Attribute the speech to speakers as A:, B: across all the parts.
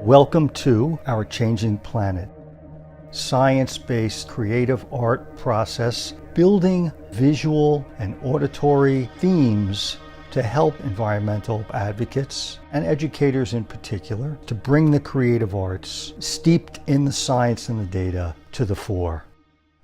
A: Welcome to Our Changing Planet, science-based creative art process building visual and auditory themes to help environmental advocates and educators in particular to bring the creative arts steeped in the science and the data to the fore.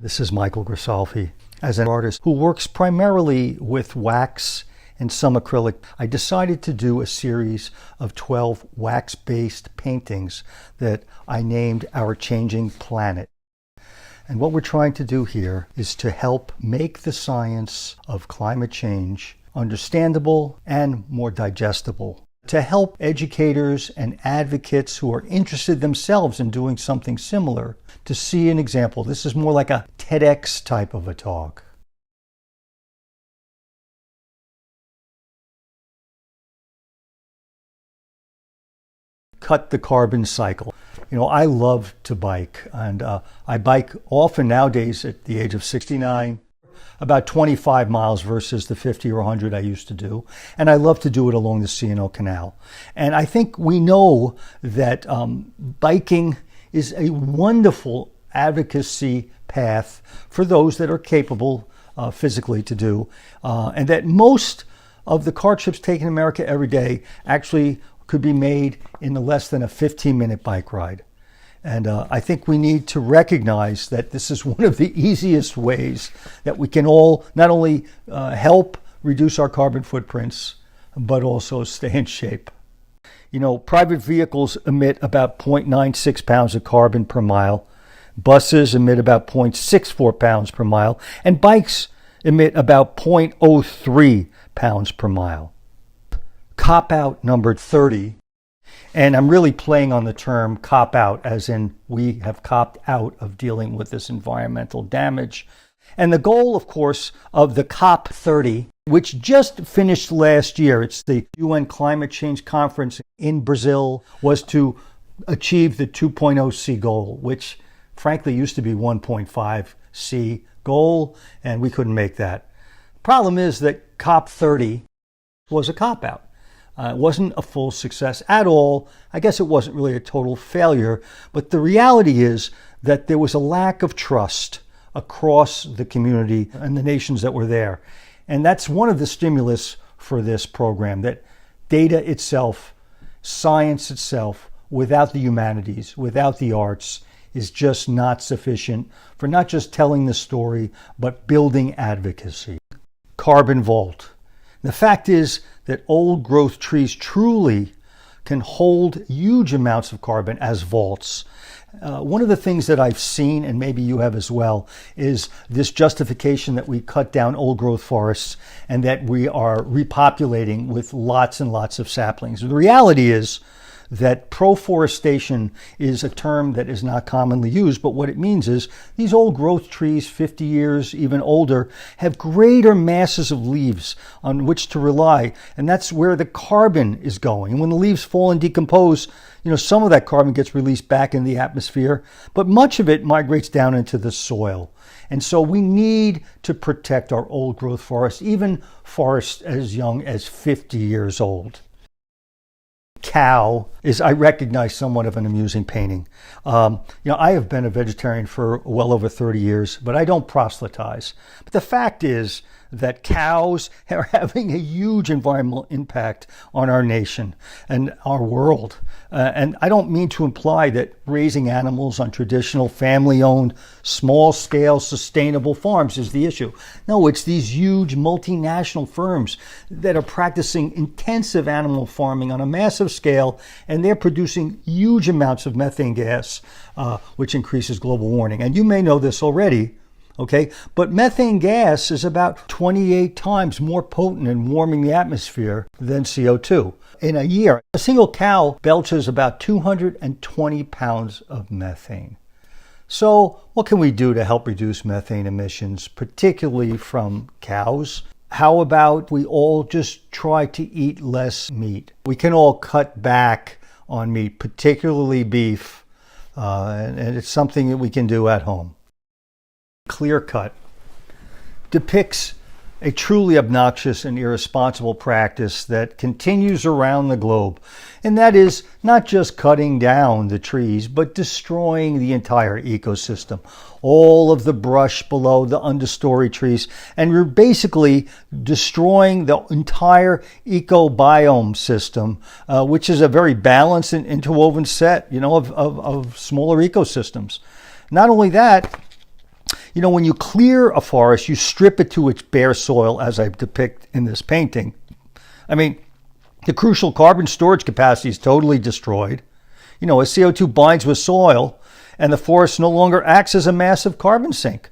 A: This is Michael Grisalfi. As an artist who works primarily with wax and some acrylic, I decided to do a series of 12 wax-based paintings that I named Our Changing Planet. And what we're trying to do here is to help make the science of climate change understandable and more digestible, to help educators and advocates who are interested themselves in doing something similar to see an example. This is more like a TEDx type of a talk. Cut the carbon cycle. You know, I love to bike, and I bike often nowadays at the age of 69, about 25 miles versus the 50 or 100 I used to do. And I love to do it along the C&O Canal. And I think we know that biking is a wonderful advocacy path for those that are capable physically to do, and that most of the car trips taken in America every day actually could be made in less than a 15-minute bike ride. And I think we need to recognize that this is one of the easiest ways that we can all not only help reduce our carbon footprints, but also stay in shape. You know, private vehicles emit about 0.96 pounds of carbon per mile. Buses emit about 0.64 pounds per mile. And bikes emit about 0.03 pounds per mile. Cop-out number 30, and I'm really playing on the term cop-out as in we have copped out of dealing with this environmental damage. And the goal, of course, of the COP30, which just finished last year, it's the UN Climate Change Conference in Brazil, was to achieve the 2.0 C goal, which frankly used to be 1.5 C goal, and we couldn't make that. Problem is that COP30 was a cop-out. It wasn't a full success at all. I guess it wasn't really a total failure, but the reality is that there was a lack of trust across the community and the nations that were there. And that's one of the stimulus for this program, that data itself, science itself, without the humanities, without the arts, is just not sufficient for not just telling the story, but building advocacy. Carbon vault. The fact is that old growth trees truly can hold huge amounts of carbon as vaults. One of the things that I've seen, and maybe you have as well, is this justification that we cut down old growth forests and that we are repopulating with lots and lots of saplings. The reality is that proforestation is a term that is not commonly used, but what it means is these old growth trees, 50 years, even older, have greater masses of leaves on which to rely, and that's where the carbon is going. And when the leaves fall and decompose, you know, some of that carbon gets released back in the atmosphere, but much of it migrates down into the soil. And so we need to protect our old growth forests, even forests as young as 50 years old. Cow is, I recognize, somewhat of an amusing painting. You know, I have been a vegetarian for well over 30 years, but I don't proselytize. But the fact is that cows are having a huge environmental impact on our nation and our world. And I don't mean to imply that raising animals on traditional family-owned, small-scale, sustainable farms is the issue. No, it's these huge multinational firms that are practicing intensive animal farming on a massive scale, and they're producing huge amounts of methane gas, which increases global warming. And you may know this already. Okay, but methane gas is about 28 times more potent in warming the atmosphere than CO2. In a year, a single cow belches about 220 pounds of methane. So what can we do to help reduce methane emissions, particularly from cows? How about we all just try to eat less meat? We can all cut back on meat, particularly beef, and it's something that we can do at home. Clear Cut depicts A truly obnoxious and irresponsible practice that continues around the globe. And that is not just cutting down the trees, but destroying the entire ecosystem. All of the brush below the understory trees. And we're basically destroying the entire ecobiome system, which is a very balanced and interwoven set, of smaller ecosystems. Not only that, when you clear a forest, you strip it to its bare soil, as I depict in this painting. I mean, the crucial carbon storage capacity is totally destroyed. As CO2 binds with soil, and the forest no longer acts as a massive carbon sink.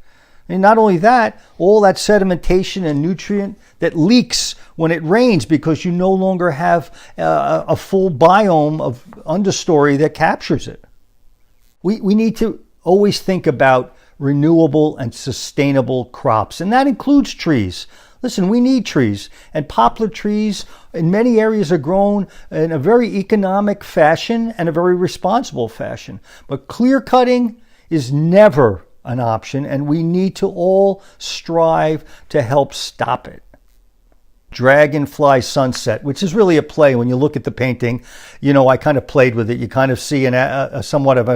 A: And not only that, all that sedimentation and nutrient that leaks when it rains because you no longer have a full biome of understory that captures it. We need to always think about renewable and sustainable crops, and that includes trees. Listen, we need trees, and poplar trees in many areas are grown in a very economic fashion and a very responsible fashion. But clear cutting is never an option, and we need to all strive to help stop it. Dragonfly Sunset, which is really a play. When you look at the painting, I kind of played with it. You kind of see a somewhat of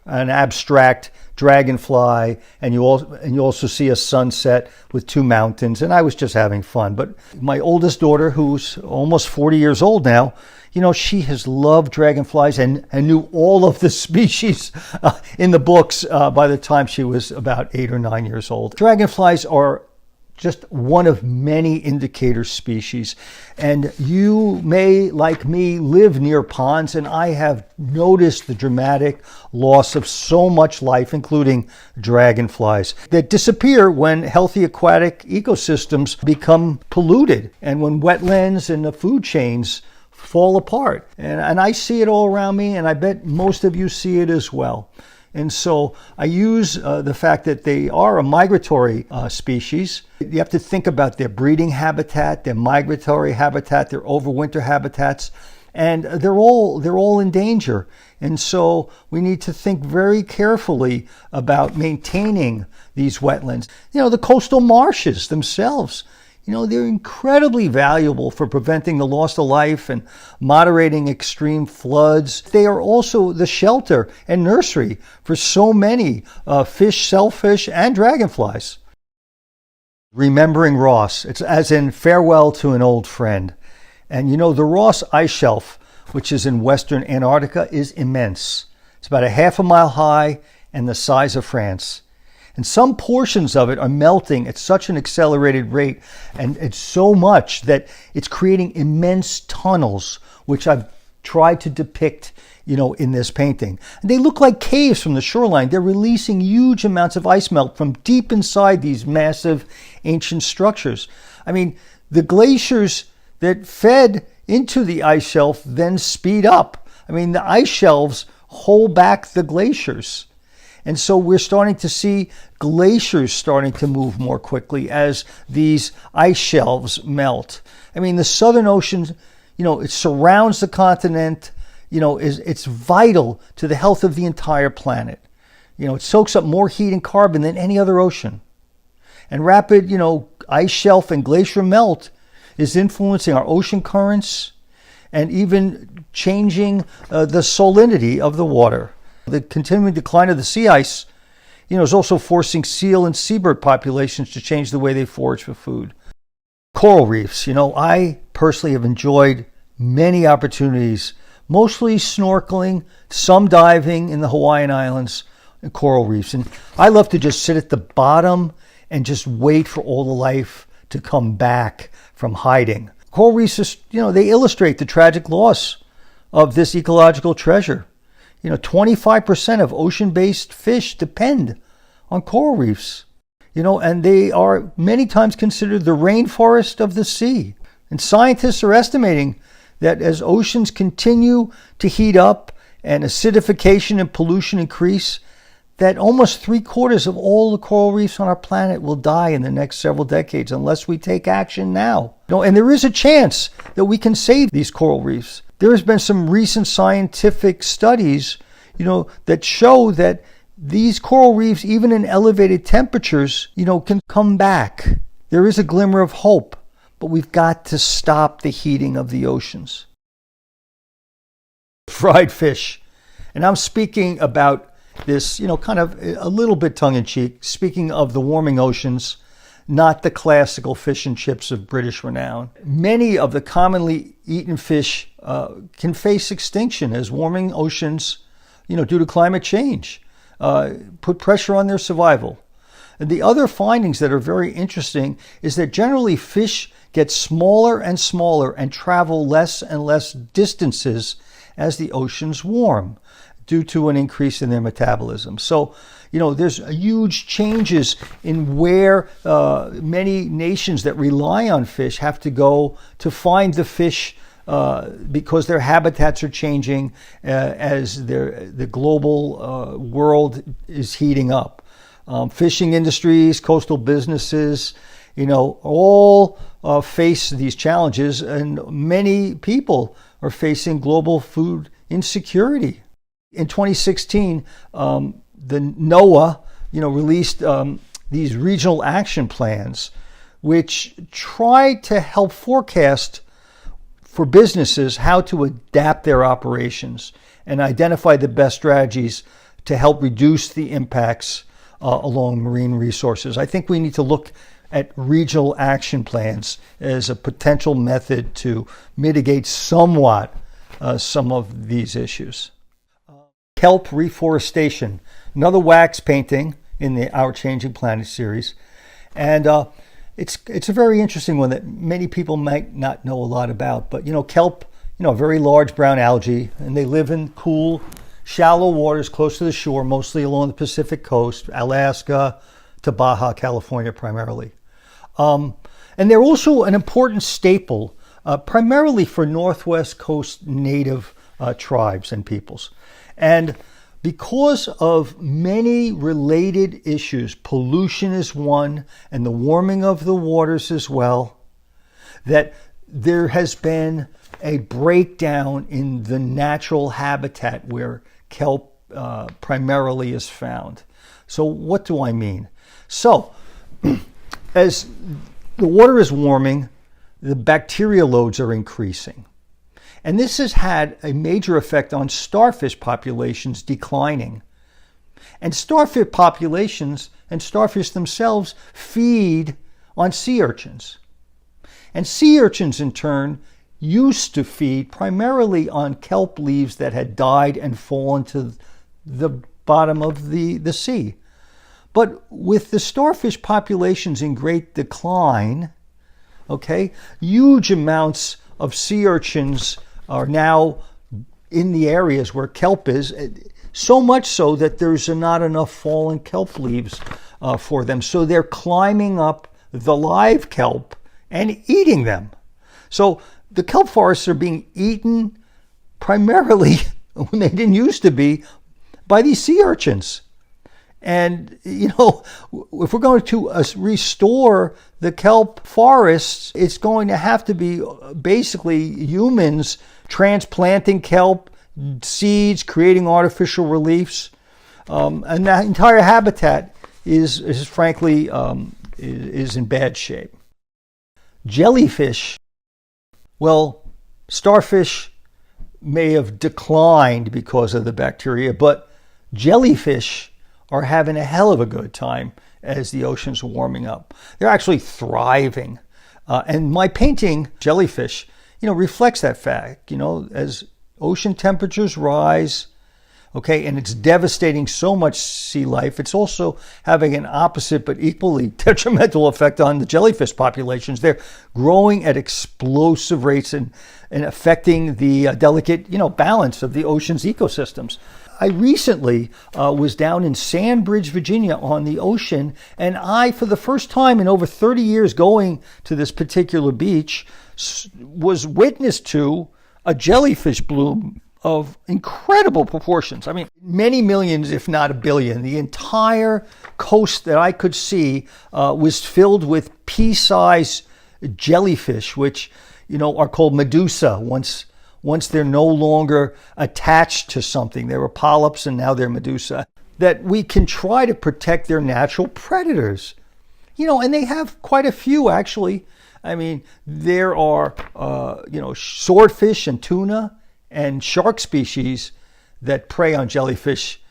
A: an abstract dragonfly, and you also see a sunset with two mountains, and I was just having fun. But my oldest daughter, who's almost 40 years old now, she has loved dragonflies and knew all of the species in the books by the time she was about 8 or 9 years old. Dragonflies are just one of many indicator species. And you may, like me, live near ponds, and I have noticed the dramatic loss of so much life, including dragonflies, that disappear when healthy aquatic ecosystems become polluted and when wetlands and the food chains fall apart. And I see it all around me, and I bet most of you see it as well. And so I use the fact that they are a migratory species. You have to think about their breeding habitat, their migratory habitat, their overwinter habitats, and they're all in danger. And so we need to think very carefully about maintaining these wetlands. The coastal marshes themselves, they're incredibly valuable for preventing the loss of life and moderating extreme floods. They are also the shelter and nursery for so many fish, shellfish, and dragonflies. Remembering Ross, it's as in farewell to an old friend. And the Ross Ice Shelf, which is in western Antarctica, is immense. It's about 1/2 mile high and the size of France. And some portions of it are melting at such an accelerated rate, and it's so much that it's creating immense tunnels, which I've tried to depict, in this painting. And they look like caves from the shoreline. They're releasing huge amounts of ice melt from deep inside these massive ancient structures. I mean, the glaciers that fed into the ice shelf then speed up. I mean, the ice shelves hold back the glaciers. And so we're starting to see glaciers starting to move more quickly as these ice shelves melt. I mean, the Southern Ocean, it surrounds the continent, it's vital to the health of the entire planet. It soaks up more heat and carbon than any other ocean. And rapid, ice shelf and glacier melt is influencing our ocean currents and even changing the salinity of the water. The continuing decline of the sea ice, is also forcing seal and seabird populations to change the way they forage for food. Coral reefs, I personally have enjoyed many opportunities, mostly snorkeling, some diving in the Hawaiian Islands and coral reefs. And I love to just sit at the bottom and just wait for all the life to come back from hiding. Coral reefs, they illustrate the tragic loss of this ecological treasure. 25% of ocean-based fish depend on coral reefs, and they are many times considered the rainforest of the sea. And scientists are estimating that as oceans continue to heat up and acidification and pollution increase, that almost 3/4 of all the coral reefs on our planet will die in the next several decades unless we take action now. And there is a chance that we can save these coral reefs. There has been some recent scientific studies, that show that these coral reefs, even in elevated temperatures, can come back. There is a glimmer of hope, but we've got to stop the heating of the oceans. Fried fish. And I'm speaking about this, kind of a little bit tongue-in-cheek, speaking of the warming oceans, not the classical fish and chips of British renown. Many of the commonly eaten fish can face extinction as warming oceans, due to climate change, put pressure on their survival. And the other findings that are very interesting is that generally fish get smaller and smaller and travel less and less distances as the oceans warm due to an increase in their metabolism. So, there's huge changes in where many nations that rely on fish have to go to find the fish because their habitats are changing as the global world is heating up. Fishing industries, coastal businesses, all face these challenges, and many people are facing global food insecurity. In 2016, the NOAA, released these regional action plans, which try to help forecast for businesses how to adapt their operations and identify the best strategies to help reduce the impacts along marine resources. I think we need to look at regional action plans as a potential method to mitigate somewhat some of these issues. Kelp reforestation, another wax painting in Our Changing Planet series. And it's a very interesting one that many people might not know a lot about. But, kelp, a very large brown algae, and they live in cool, shallow waters close to the shore, mostly along the Pacific coast, Alaska to Baja California primarily. And they're also an important staple, primarily for Northwest Coast native tribes and peoples. And because of many related issues, pollution is one, and the warming of the waters as well, that there has been a breakdown in the natural habitat where kelp primarily is found. So what do I mean? So as the water is warming, the bacteria loads are increasing. And this has had a major effect on starfish populations declining. And starfish populations and starfish themselves feed on sea urchins. And sea urchins, in turn, used to feed primarily on kelp leaves that had died and fallen to the bottom of the sea. But with the starfish populations in great decline, huge amounts of sea urchins are now in the areas where kelp is, so much so that there's not enough fallen kelp leaves for them. So they're climbing up the live kelp and eating them. So the kelp forests are being eaten primarily, when they didn't used to be, by these sea urchins. And, if we're going to restore the kelp forests, it's going to have to be basically humans transplanting kelp seeds, creating artificial reliefs. And that entire habitat is frankly, is in bad shape. Jellyfish, well, starfish may have declined because of the bacteria, but jellyfish are having a hell of a good time as the oceans are warming up. They're actually thriving. And my painting, Jellyfish, reflects that fact. As ocean temperatures rise, and it's devastating so much sea life, it's also having an opposite but equally detrimental effect on the jellyfish populations. They're growing at explosive rates and affecting the delicate, balance of the ocean's ecosystems. I recently was down in Sandbridge, Virginia on the ocean, and I, for the first time in over 30 years going to this particular beach, was witness to a jellyfish bloom of incredible proportions. I mean, many millions, if not a billion. The entire coast that I could see was filled with pea-sized jellyfish, which, are called medusa once they're no longer attached to something. They were polyps and now they're medusa. That we can try to protect their natural predators. And they have quite a few actually. I mean, there are, swordfish and tuna and shark species that prey on jellyfish,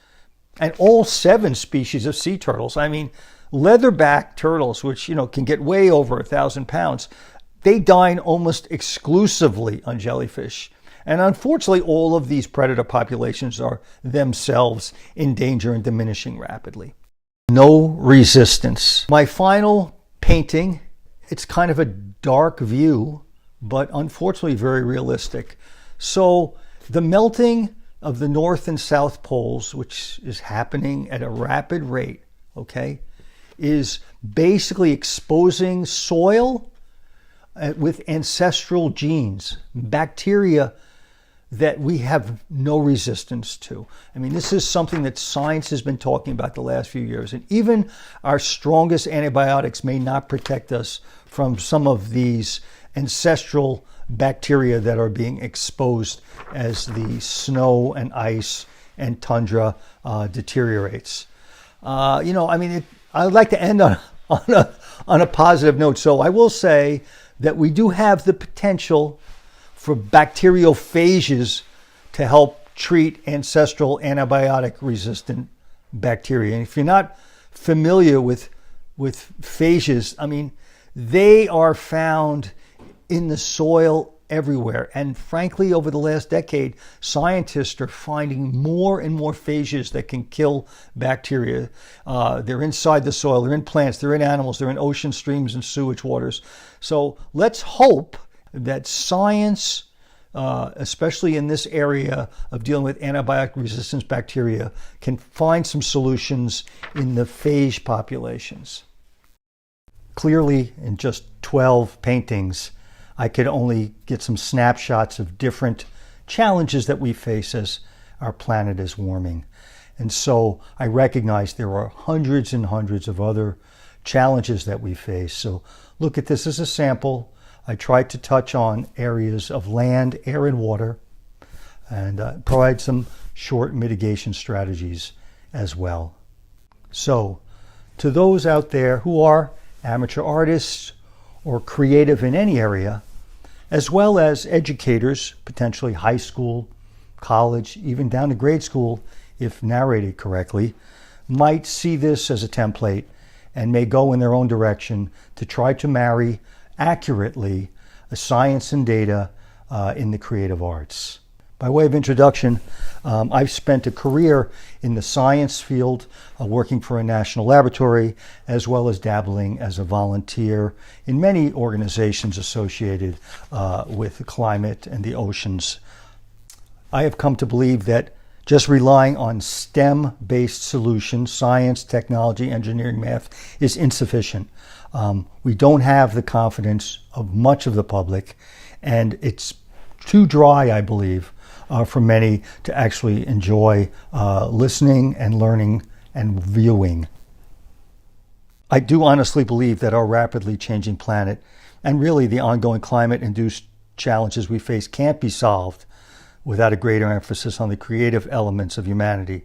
A: and all 7 species of sea turtles. I mean, leatherback turtles, which, can get way over 1,000 pounds, they dine almost exclusively on jellyfish. And unfortunately, all of these predator populations are themselves in danger and diminishing rapidly. No resistance. My final painting, it's kind of a dark view, but unfortunately very realistic. So the melting of the North and South poles, which is happening at a rapid rate, okay, is basically exposing soil with ancestral genes, bacteria that we have no resistance to. I mean, this is something that science has been talking about the last few years. And even our strongest antibiotics may not protect us from some of these ancestral bacteria that are being exposed as the snow and ice and tundra deteriorates. I'd like to end on a positive note. So I will say that we do have the potential for bacteriophages to help treat ancestral antibiotic resistant bacteria. And if you're not familiar with phages, I mean, they are found in the soil everywhere. And frankly, over the last decade, scientists are finding more and more phages that can kill bacteria. They're inside the soil, they're in plants, they're in animals, they're in ocean streams and sewage waters. So let's hope that science, especially in this area of dealing with antibiotic resistance bacteria, can find some solutions in the phage populations. Clearly, in just 12 paintings, I could only get some snapshots of different challenges that we face as our planet is warming. And so I recognize there are hundreds and hundreds of other challenges that we face. So look at this as a sample. I tried to touch on areas of land, air, and water, and provide some short mitigation strategies as well. So to those out there who are amateur artists or creative in any area, as well as educators, potentially high school, college, even down to grade school, if narrated correctly, might see this as a template and may go in their own direction to try to marry accurately science and data in the creative arts. By way of introduction, I've spent a career in the science field, working for a national laboratory, as well as dabbling as a volunteer in many organizations associated with the climate and the oceans. I have come to believe that just relying on STEM-based solutions, science, technology, engineering, math, is insufficient. We don't have the confidence of much of the public, and it's too dry, I believe, for many to actually enjoy listening and learning and viewing. I do honestly believe that our rapidly changing planet and really the ongoing climate-induced challenges we face can't be solved without a greater emphasis on the creative elements of humanity.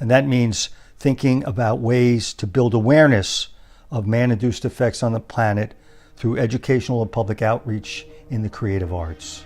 A: And that means thinking about ways to build awareness of man-induced effects on the planet through educational and public outreach in the creative arts.